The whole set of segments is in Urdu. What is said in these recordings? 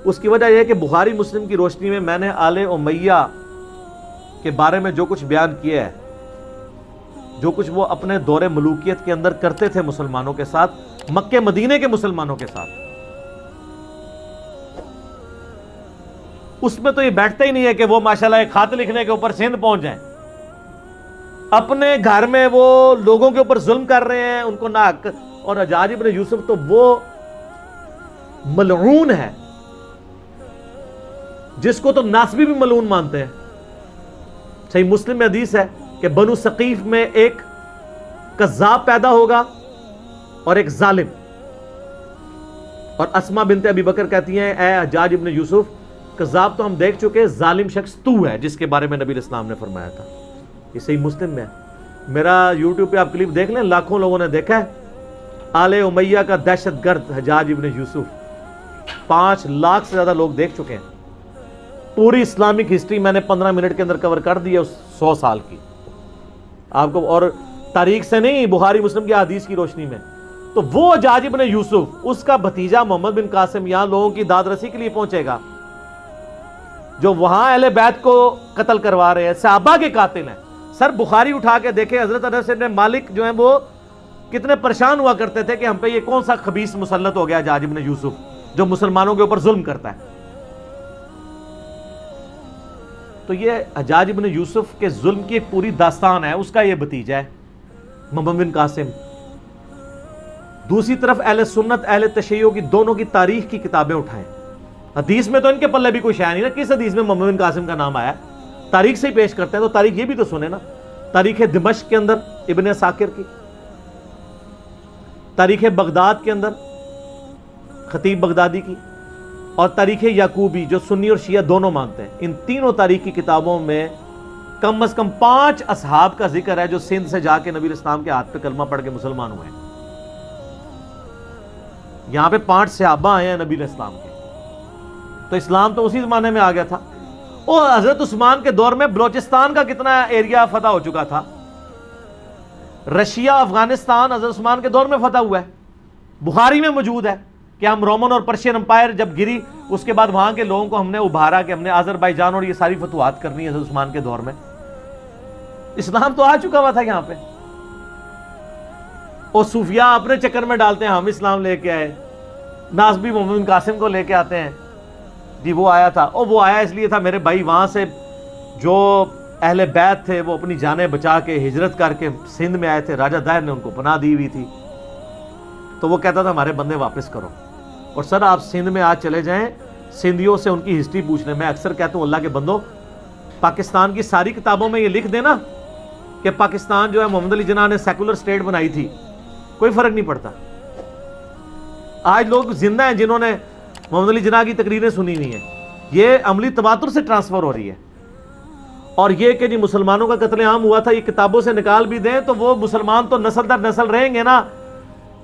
اس کی وجہ یہ ہے کہ بخاری مسلم کی روشنی میں نے آل امیہ کے بارے میں جو کچھ بیان کیا ہے، جو کچھ وہ اپنے دور ملوکیت کے اندر کرتے تھے مسلمانوں کے ساتھ، مکہ مدینے کے مسلمانوں کے ساتھ، اس میں تو یہ بیٹھتا ہی نہیں ہے کہ وہ ماشاءاللہ ایک خط لکھنے کے اوپر سندھ پہنچ جائیں۔ اپنے گھر میں وہ لوگوں کے اوپر ظلم کر رہے ہیں، ان کو ناحق۔ اور حجاج ابن یوسف تو وہ ملعون ہے جس کو تو ناسبی بھی ملعون مانتے ہیں۔ صحیح مسلم میں حدیث ہے کہ بنو ثقیف میں ایک کذاب پیدا ہوگا اور ایک ظالم، اور اسما بنت ابی بکر کہتی ہیں اے حجاج ابن یوسف، کذاب تو ہم دیکھ چکے، ظالم شخص تو ہے جس کے بارے میں نبی علیہ السلام نے فرمایا تھا۔ یہ صحیح مسلم میں ہے، میرا یوٹیوب پہ آپ کلپ دیکھ لیں، لاکھوں لوگوں نے دیکھا ہے۔ آل امیہ کا دہشت گرد حجاج ابن یوسف 5 لاکھ سے زیادہ لوگ دیکھ چکے ہیں۔ پوری اسلامک ہسٹری میں نے 15 منٹ کے اندر کور کر دی ہے، اس 100 سال کی آپ کو، اور تاریخ سے نہیں، بخاری مسلم کی حدیث کی روشنی میں۔ تو وہ حجاج ابن یوسف، اس کا بھتیجا محمد بن قاسم یہاں لوگوں کی داد رسی کے لیے پہنچے گا، جو وہاں اہل بیت کو قتل کروا رہے ہیں، صحابہ کے قاتل ہیں۔ سر بخاری اٹھا کے دیکھیں، حضرت انس بن مالک جو ہیں وہ کتنے پریشان ہوا کرتے تھے کہ ہم پہ یہ کون سا خبیث مسلط ہو گیا حجاج ابن یوسف جو مسلمانوں کے اوپر ظلم کرتا ہے۔ تو یہ حجاج ابن یوسف کے ظلم کی ایک پوری داستان ہے، اس کا یہ بھتیجا ہے محمد بن قاسم۔ دوسری طرف اہل سنت اہل تشیع کی دونوں کی تاریخ کی کتابیں اٹھائیں، حدیث میں تو ان کے پلے بھی کوئی شے نہیں نا، کس حدیث میں محمد بن قاسم کا نام آیا؟ تاریخ سے ہی پیش کرتے ہیں، تو تاریخ یہ بھی تو سنیں نا۔ تاریخ دمشق کے اندر ابن عساکر کی، تاریخ بغداد کے اندر خطیب بغدادی کی، اور تاریخ یعقوبی جو سنی اور شیعہ دونوں مانتے ہیں، ان تینوں تاریخ کی کتابوں میں کم از کم 5 اصحاب کا ذکر ہے جو سندھ سے جا کے نبی علیہ السلام کے ہاتھ پہ کلمہ پڑھ کے مسلمان ہوئے ہیں۔ یہاں پہ 5 صحابہ آئے ہیں نبی علیہ السلام کے، تو اسلام تو اسی زمانے میں آ گیا تھا۔ اور حضرت عثمان کے دور میں بلوچستان کا کتنا ایریا فتح ہو چکا تھا، رشیا افغانستان حضرت عثمان کے دور میں فتح ہوا ہے۔ بخاری میں موجود ہے کہ ہم رومن اور پرشین امپائر جب گری، اس کے بعد وہاں کے لوگوں کو ہم نے ابھارا کہ ہم نے آذربائیجان اور یہ ساری فتوحات کرنی ہے حضرت عثمان کے دور میں۔ اسلام تو آ چکا ہوا تھا یہاں پہ، اور صوفیاء اپنے چکر میں ڈالتے ہیں ہم اسلام لے کے آئے، ناسبی محمد بن قاسم کو لے کے آتے ہیں جی وہ آیا تھا، اور وہ آیا اس لیے تھا میرے بھائی، وہاں سے جو اہل بیت تھے وہ اپنی جانیں بچا کے ہجرت کر کے سندھ میں آئے تھے، راجہ دائر نے ان کو پناہ دی ہوئی تھی، تو وہ کہتا تھا ہمارے بندے واپس کرو۔ اور سر آپ سندھ میں آج چلے جائیں، سندھیوں سے ان کی ہسٹری پوچھ لیں۔ میں اکثر کہتا ہوں اللہ کے بندوں، پاکستان کی ساری کتابوں میں یہ لکھ دینا کہ پاکستان جو ہے محمد علی جناح نے سیکولر سٹیٹ بنائی تھی، کوئی فرق نہیں پڑتا۔ آج لوگ زندہ ہیں جنہوں نے محمد علی جناح کی تقریریں سنی ہوئی ہیں، یہ عملی تواتر سے ٹرانسفر ہو رہی ہے۔ اور یہ کہ جی مسلمانوں کا قتل عام ہوا تھا، یہ کتابوں سے نکال بھی دیں تو وہ مسلمان تو نسل در نسل رہیں گے نا۔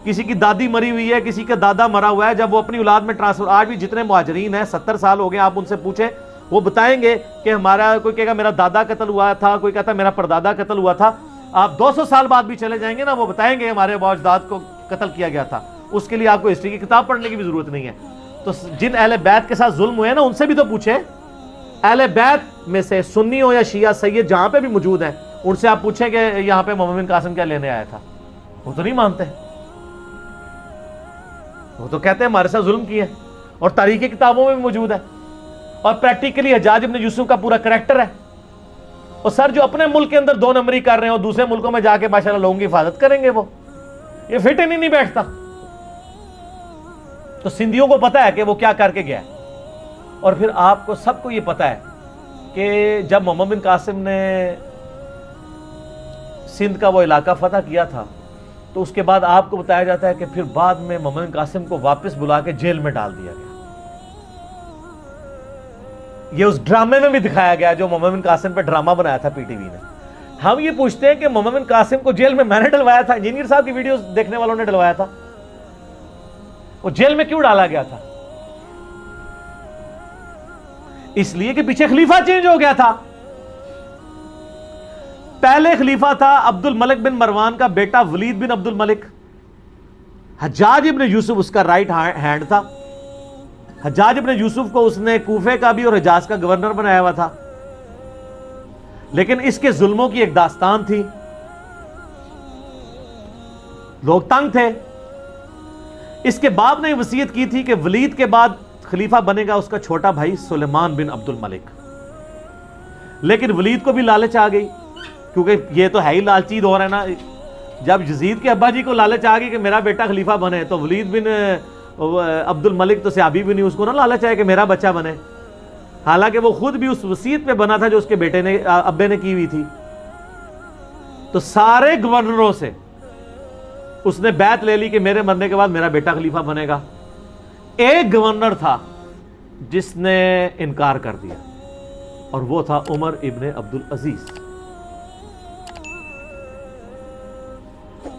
کسی کی دادی مری ہوئی ہے، کسی کا دادا مرا ہوا ہے، جب وہ اپنی اولاد میں ٹرانسفر، آج بھی جتنے مہاجرین ہیں 70 سال ہو گئے، آپ ان سے پوچھیں وہ بتائیں گے کہ ہمارا، کوئی کہے گا میرا دادا قتل ہوا تھا، کوئی کہتا میرا پردادا قتل ہوا تھا۔ آپ 200 سال بعد بھی چلے جائیں گے نا، وہ بتائیں گے ہمارے ابا اجداد کو قتل کیا گیا تھا۔ اس کے لیے آپ کو ہسٹری کی کتاب پڑھنے کی بھی ضرورت نہیں ہے۔ تو جن اہل بیت کے ساتھ ظلم ہوئے نا، ان سے بھی تو پوچھیں، اہل بیت میں سے سنی ہو یا شیعہ سید جہاں پہ بھی موجود ہیں، ان سے آپ پوچھیں کہ یہاں پہ محمد بن قاسم کیا لینے آیا تھا، وہ تو نہیں مانتے، وہ تو کہتے ہیں ہمارے ساتھ ظلم کیا، اور تاریخی کتابوں میں بھی موجود ہے۔ اور پریکٹیکلی حجاج ابن یوسف کا پورا کریکٹر ہے۔ اور سر جو اپنے ملک کے اندر 2 نمبری کر رہے ہیں اور دوسرے ملکوں میں جا کے ماشاءاللہ لوگوں کی حفاظت کریں گے، وہ یہ فٹ ہی نہیں بیٹھتا۔ تو سندھیوں کو پتا ہے کہ وہ کیا کر کے گیا ہے۔ اور پھر آپ کو سب کو یہ پتا ہے کہ جب محمد بن قاسم نے سندھ کا وہ علاقہ فتح کیا تھا، تو اس کے بعد آپ کو بتایا جاتا ہے کہ پھر بعد میں محمد بن قاسم کو واپس بلا کے جیل میں ڈال دیا گیا۔ یہ اس ڈرامے میں بھی دکھایا گیا جو محمد بن قاسم پہ ڈرامہ بنایا تھا پی ٹی وی نے۔ ہم یہ پوچھتے ہیں کہ محمد بن قاسم کو جیل میں نے ڈلوایا تھا، انجینئر صاحب کی ویڈیوز دیکھنے والوں نے ڈلوایا تھا، وہ جیل میں کیوں ڈالا گیا تھا؟ اس لیے کہ پیچھے خلیفہ چینج ہو گیا تھا۔ پہلے خلیفہ تھا عبد الملک بن مروان کا بیٹا ولید بن عبد الملک، حجاج ابن یوسف اس کا رائٹ ہینڈ تھا۔ حجاج ابن یوسف کو اس نے کوفے کا بھی اور حجاز کا گورنر بنایا ہوا تھا، لیکن اس کے ظلموں کی ایک داستان تھی، لوگ تنگ تھے۔ اس کے باپ نے وصیت کی تھی کہ ولید کے بعد خلیفہ بنے گا اس کا چھوٹا بھائی سلیمان بن عبد الملک، لیکن ولید کو بھی لالچ آ گئی، کیونکہ یہ تو ہے ہی لالچی دور ہے نا۔ جب یزید کے ابا جی کو لالچ آ گئی کہ میرا بیٹا خلیفہ بنے، تو ولید بن عبد الملک تو صحابی بھی نہیں، اس کو نہ لالچ آئے کہ میرا بچہ بنے، حالانکہ وہ خود بھی اس وصیت پہ بنا تھا جو اس کے بیٹے نے ابے نے کی ہوئی تھی۔ تو سارے گورنروں سے اس نے بیعت لے لی کہ میرے مرنے کے بعد میرا بیٹا خلیفہ بنے گا۔ ایک گورنر تھا جس نے انکار کر دیا، اور وہ تھا عمر ابن عبد العزیز۔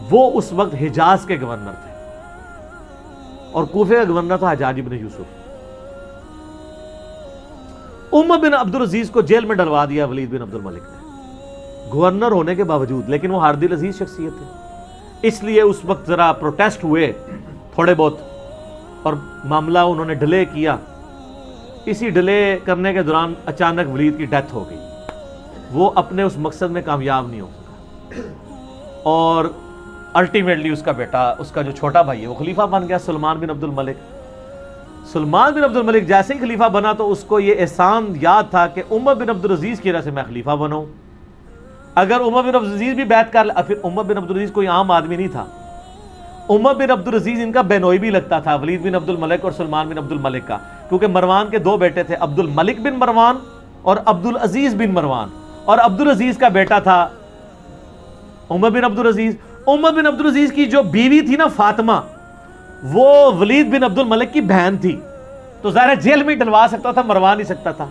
وہ اس وقت حجاز کے گورنر تھے اور کوفے کا گورنر تھا حجاج ابن یوسف۔ عمر بن عبد العزیز کو جیل میں ڈلوا دیا ولید بن عبد الملک نے، گورنر ہونے کے باوجود، لیکن وہ ہارد العزیز شخصیت تھے، اس لیے اس وقت ذرا پروٹیسٹ ہوئے تھوڑے بہت، اور معاملہ انہوں نے ڈیلے کیا۔ اسی ڈیلے کرنے کے دوران اچانک ولید کی ڈیتھ ہو گئی، وہ اپنے اس مقصد میں کامیاب نہیں ہو سکا، اور الٹیمیٹلی اس کا بیٹا، اس کا جو چھوٹا بھائی ہے وہ خلیفہ بن گیا، سلمان بن عبد الملک۔ سلمان بن عبد الملک جیسے ہی خلیفہ بنا تو اس کو یہ احسان یاد تھا کہ عمر بن عبد العزیز کی وجہ سے میں خلیفہ بناؤں۔ اگر عمر بن عبد العزیز بھی بیعت کر لے، پھر عمر بن عبد العزیز کوئی عام آدمی نہیں تھا، عمر بن عبد العزیز ان کا بینوئی بھی لگتا تھا، ولید بن عبد الملک اور سلمان بن عبد الملک کا، کیونکہ مروان کے دو بیٹے تھے، عبد الملک بن مروان اور عبد العزیز بن مروان، اور عبد العزیز کا بیٹا تھا عمر بن عبد العزیز۔ عمر بن عبد العزیز کی جو بیوی تھی نا فاطمہ، وہ ولید بن عبد الملک کی بہن تھی، تو ظاہر جیل میں ڈلوا سکتا تھا، مروا نہیں سکتا تھا۔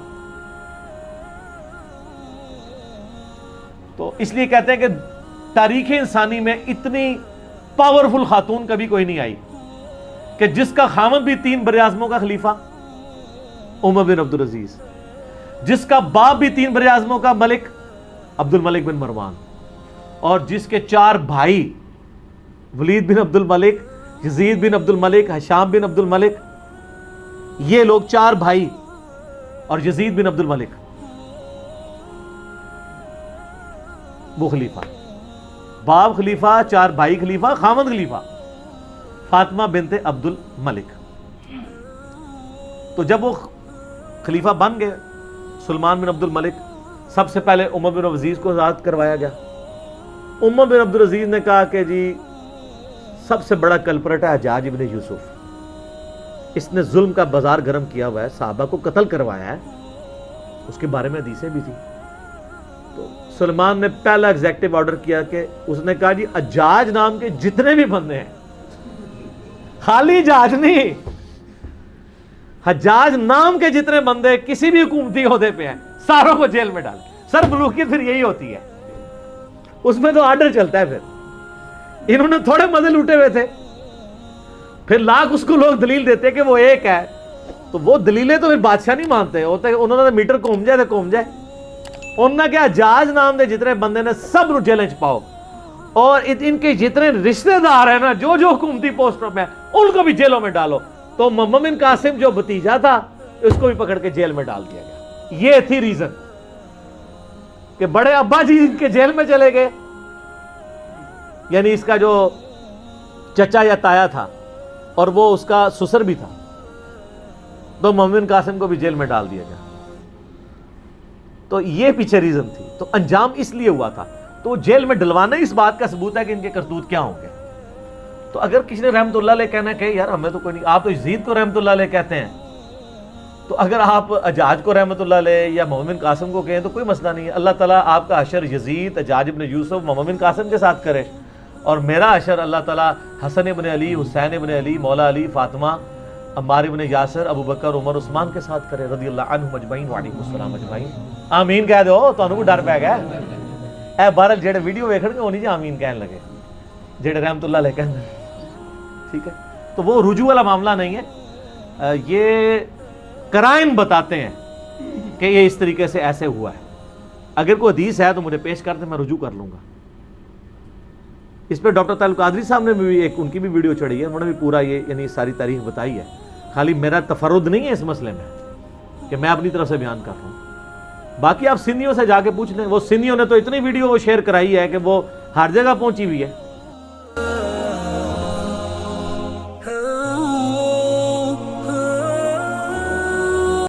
تو اس لیے کہتے ہیں کہ تاریخ انسانی میں اتنی پاورفل خاتون کبھی کوئی نہیں آئی کہ جس کا خامد بھی 3 براعظموں کا خلیفہ عمر بن عبد العزیز، جس کا باپ بھی 3 براعظموں کا ملک عبد الملک بن مروان، اور جس کے 4 بھائی ولید بن عبد الملک، یزید بن عبد الملک، ہشام بن عبد الملک، یہ لوگ 4 بھائی اور یزید بن عبد الملک، وہ خلیفہ، باپ خلیفہ، 4 بھائی خلیفہ، خامد خلیفہ، فاطمہ بنت عبد الملک۔ تو جب وہ خلیفہ بن گئے سلمان بن عبد الملک، سب سے پہلے عمر بن عبد العزیز کو آزاد کروایا گیا۔ عمر بن عبد العزیز نے کہا کہ جی سب سے بڑا کلپرٹ ہے حجاج ابن یوسف، اس نے ظلم کا بازار گرم کیا ہوا ہے، صحابہ کو قتل کروایا ہے، اس کے بارے میں حدیثیں بھی تھی۔ تو سلمان نے پہلا ایگزیکٹو آرڈر کیا کہ اس نے کہا جی حجاج نام کے جتنے بھی بندے ہیں، خالی حجاج نہیں، حجاج نام کے جتنے بندے کسی بھی حکومتی عہدے پہ ہیں، ساروں کو جیل میں ڈال۔ سر ملوکیت پھر یہی ہوتی ہے، اس میں تو آرڈر چلتا ہے۔ پھر انہوں نے تھوڑے مزے لوٹے ہوئے تھے، پھر لاکھ اس کو لوگ دلیل دیتے کہ وہ ایک ہے، تو وہ دلیلیں تو پھر بادشاہ نہیں مانتے ہوتے، انہوں نے میٹر گھوم جائے تو گھوم جائے۔ انہوں نے کیا جاج نام دے جتنے بندے نے سب نو جیل وچ پاؤ، اور ان کے جتنے رشتہ دار ہیں نا جو جو حکومتی پوسٹوں میں ان کو بھی جیلوں میں ڈالو۔ تو محمد بن قاسم جو بھتیجا تھا اس کو بھی پکڑ کے جیل میں ڈال دیا گیا۔ یہ تھی ریزن کہ بڑے ابا جی ان کے جیل میں چلے گئے، یعنی اس کا جو چچا یا تایا تھا اور وہ اس کا سسر بھی تھا، تو محمد بن قاسم کو بھی جیل میں ڈال دیا گیا۔ تو یہ پیچھے ریزن تھی، تو انجام اس لیے ہوا تھا۔ تو جیل میں ڈلوانا اس بات کا ثبوت ہے کہ ان کے کرتوت کیا ہوں گے۔ تو اگر کسی نے رحمت اللہ علیہ کہنا کہ یار ہمیں تو کوئی نہیں، آپ تو یزید کو رحمت اللہ علیہ کہتے ہیں، تو اگر آپ حجاج کو رحمت اللہ علیہ یا محمد بن قاسم کو کہیں تو کوئی مسئلہ نہیں ہے، اللہ تعالیٰ آپ کا حشر یزید، حجاج ابن یوسف، محمد بن قاسم کے ساتھ کرے، اور میرا حشر اللہ تعالیٰ حسن ابن علی، حسین ابن علی، مولا علی، فاطمہ، عمار ابن یاسر، ابو بکر، عمر، عثمان کے ساتھ کرے رضی اللہ عنہم اجمعین وعلیکم السلام اجمعین۔ آمین کہہ دو، تانوں کو ڈر پہ گیا اے بہرحال جڑے ویڈیو ویکھن گے انہی جی آمین کہنے لگے، جڑے رحمت اللہ علیہ کہنے، ٹھیک ہے۔ تو وہ رجوع والا معاملہ نہیں ہے، یہ قرائن بتاتے ہیں کہ یہ اس طریقے سے ایسے ہوا ہے۔ اگر کوئی حدیث ہے تو مجھے پیش کر دیں، میں رجوع کر لوں گا۔ اس پہ ڈاکٹر طاہر القادری صاحب نے بھی ان کی بھی ویڈیو چڑھی ہے، انہوں نے بھی پورا یہ یعنی ساری تاریخ بتائی ہے۔ خالی میرا تفرد نہیں ہے اس مسئلے میں کہ میں اپنی طرف سے بیان کر رہا ہوں. باقی آپ سندھیوں سے جا کے پوچھ لیں, وہ سندھیوں نے تو اتنی ویڈیو شیئر کرائی ہے کہ وہ ہر جگہ پہنچی ہوئی ہے.